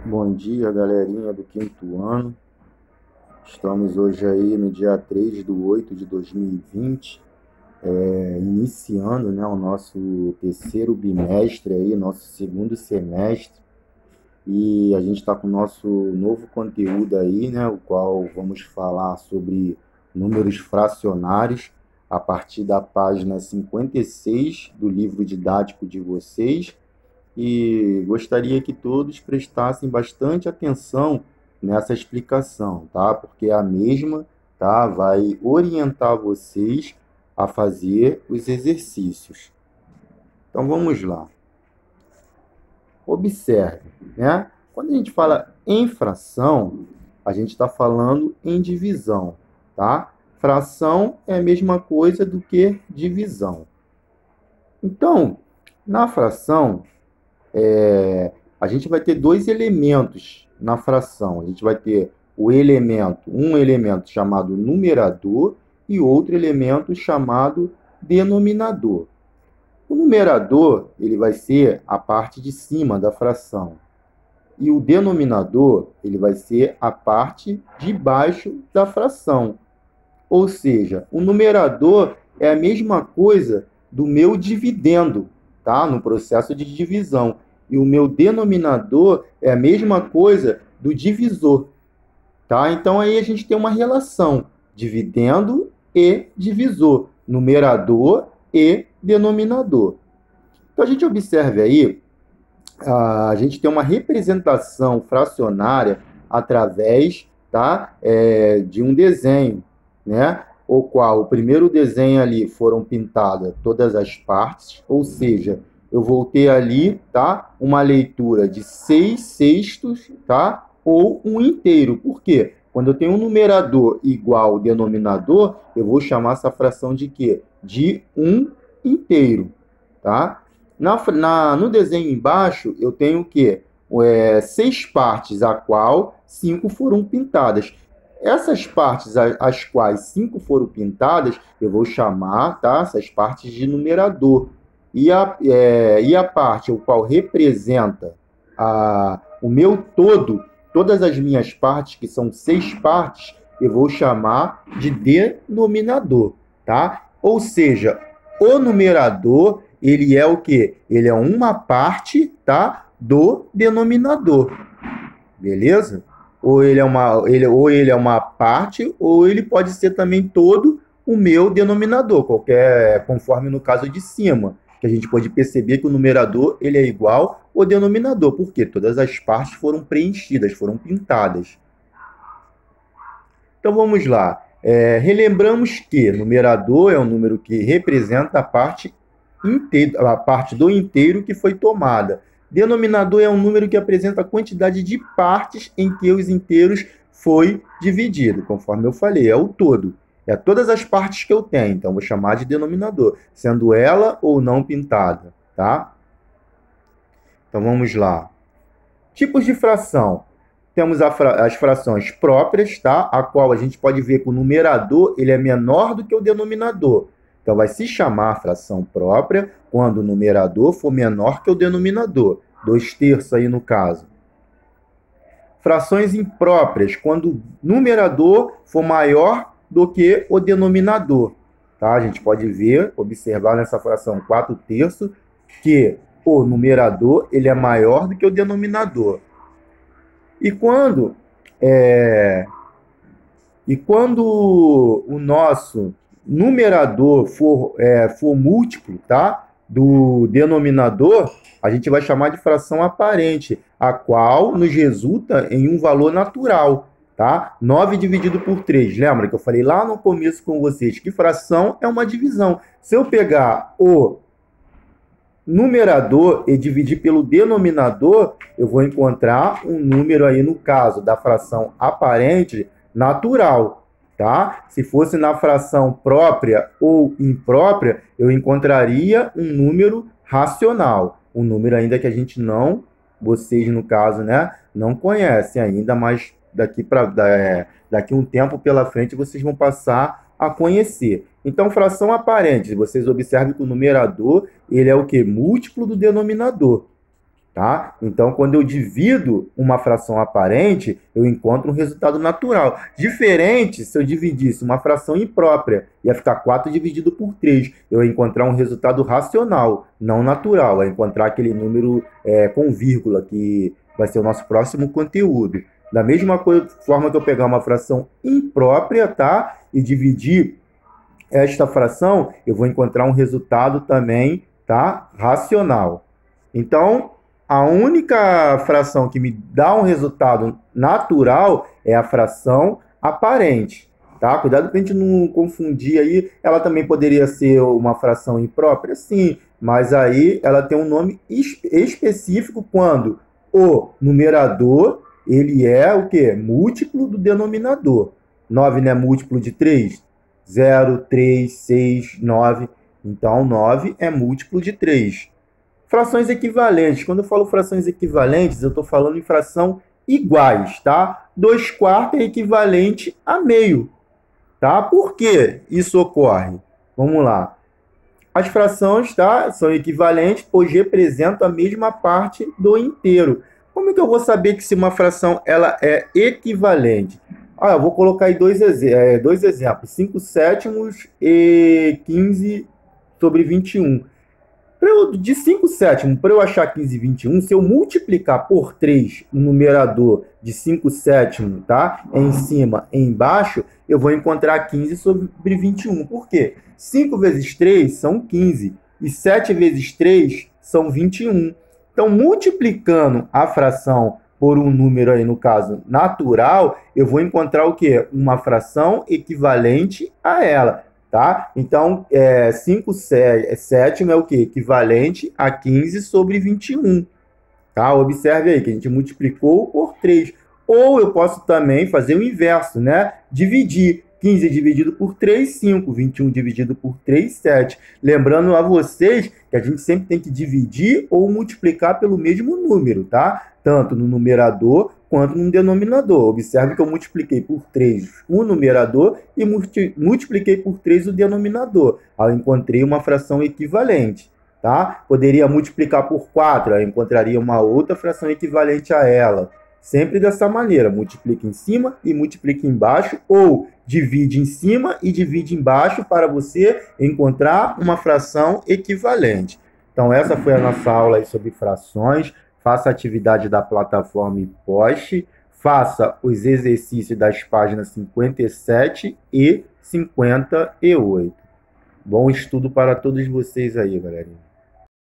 Bom dia, galerinha do quinto ano. Estamos hoje aí no dia 3/8 de 2020, iniciando, né, o nosso terceiro bimestre aí, nosso segundo semestre. E a gente está com o nosso novo conteúdo aí, né, o qual vamos falar sobre números fracionários a partir da página 56 do livro didático de vocês. E gostaria que todos prestassem bastante atenção nessa explicação, tá? Porque a mesma, tá, vai orientar vocês a fazer os exercícios. Então vamos lá. Observe, né? Quando a gente fala em fração, a gente está falando em divisão, tá? Fração é a mesma coisa do que divisão. Então, na fração, a gente vai ter dois elementos na fração. A gente vai ter um elemento chamado numerador e outro elemento chamado denominador. O numerador, ele vai ser a parte de cima da fração. E o denominador, ele vai ser a parte de baixo da fração. Ou seja, o numerador é a mesma coisa do meu dividendo, tá? No processo de divisão. E o meu denominador é a mesma coisa do divisor, tá? Então aí a gente tem uma relação dividendo e divisor, numerador e denominador. Então a gente observe aí, a gente tem uma representação fracionária através, tá, de um desenho, né? O qual o primeiro desenho ali foram pintadas todas as partes, ou seja, eu vou ter ali, tá, uma leitura de 6/6, tá, ou um inteiro. Por quê? Quando eu tenho um numerador igual ao denominador, eu vou chamar essa fração de quê? De um inteiro, tá? No desenho embaixo, eu tenho o quê? 6 partes, a qual 5 foram pintadas. Essas partes, as quais 5 foram pintadas, eu vou chamar, tá, essas partes de numerador. E a parte o qual representa o meu todo, todas as minhas partes, que são 6 partes, eu vou chamar de denominador, tá? Ou seja, o numerador, ele é o quê? Ele é uma parte, tá, do denominador, beleza? Ou ele é uma parte, ou ele pode ser também todo o meu denominador, conforme no caso de cima, que a gente pode perceber que o numerador ele é igual ao denominador, porque todas as partes foram preenchidas, foram pintadas. Então vamos lá. Relembramos que numerador é um número que representa a parte do inteiro que foi tomada. Denominador é um número que apresenta a quantidade de partes em que os inteiros foi dividido, conforme eu falei, é o todo. É todas as partes que eu tenho, então vou chamar de denominador, sendo ela ou não pintada, tá? Então vamos lá. Tipos de fração. Temos as frações próprias, tá? A qual a gente pode ver que o numerador ele é menor do que o denominador. Então, vai se chamar fração própria quando o numerador for menor que o denominador. 2/3 aí no caso. Frações impróprias, quando o numerador for maior do que o denominador. Tá? A gente pode ver, observar nessa fração 4/3, que o numerador ele é maior do que o denominador. E quando o nosso numerador for múltiplo, tá, do denominador, a gente vai chamar de fração aparente, a qual nos resulta em um valor natural, tá? 9 dividido por 3. Lembra que eu falei lá no começo com vocês que fração é uma divisão. Se eu pegar o numerador e dividir pelo denominador, eu vou encontrar um número aí, no caso da fração aparente, natural. Tá? Se fosse na fração própria ou imprópria, eu encontraria um número racional. Um número ainda que a gente não, vocês no caso, né, não conhecem ainda, mas daqui um tempo pela frente vocês vão passar a conhecer. Então, fração aparente, vocês observem que o numerador ele é o quê? Múltiplo do denominador. tá? Então, quando eu divido uma fração aparente, eu encontro um resultado natural. Diferente se eu dividisse uma fração imprópria, ia ficar 4 dividido por 3. Eu ia encontrar um resultado racional, não natural. Eu ia encontrar aquele número com vírgula, que vai ser o nosso próximo conteúdo. Da mesma forma que eu pegar uma fração imprópria, tá? E dividir esta fração, eu vou encontrar um resultado também, tá? Racional. Então, a única fração que me dá um resultado natural é a fração aparente, tá? Cuidado para a gente não confundir aí. Ela também poderia ser uma fração imprópria, sim, mas aí ela tem um nome específico quando o numerador, ele é o quê? Múltiplo do denominador. 9 não é múltiplo de 3? 0, 3, 6, 9. Então, 9 é múltiplo de 3. Frações equivalentes. Quando eu falo frações equivalentes, eu estou falando em fração iguais, tá? 2/4 é equivalente a meio, tá? Por que isso ocorre? Vamos lá. As frações, tá, são equivalentes, pois representam a mesma parte do inteiro. Como é que eu vou saber que se uma fração ela é equivalente? Eu vou colocar aí dois exemplos. 5/7 e 15/21. De 5/7, para eu achar 15/21, se eu multiplicar por 3 no numerador de 5/7, tá? Em cima e embaixo, eu vou encontrar 15/21. Por quê? 5 vezes 3 são 15 e 7 vezes 3 são 21. Então, multiplicando a fração por um número aí, no caso, natural, eu vou encontrar o quê? Uma fração equivalente a ela. Tá? Então, 5/7 é o quê? Equivalente a 15/21. Tá? Observe aí que a gente multiplicou por 3. Ou eu posso também fazer o inverso, né? Dividir. 15 dividido por 3, 5. 21 dividido por 3, 7. Lembrando a vocês que a gente sempre tem que dividir ou multiplicar pelo mesmo número, tá? Tanto no numerador quanto no denominador. Observe que eu multipliquei por 3 o numerador e multipliquei por 3 o denominador. Aí eu encontrei uma fração equivalente, tá? Poderia multiplicar por 4, aí eu encontraria uma outra fração equivalente a ela. Sempre dessa maneira, multiplica em cima e multiplica embaixo, ou divide em cima e divide embaixo para você encontrar uma fração equivalente. Então, essa foi a nossa aula aí sobre frações. Faça a atividade da plataforma e poste. Faça os exercícios das páginas 57 e 58. Bom estudo para todos vocês aí, galerinha.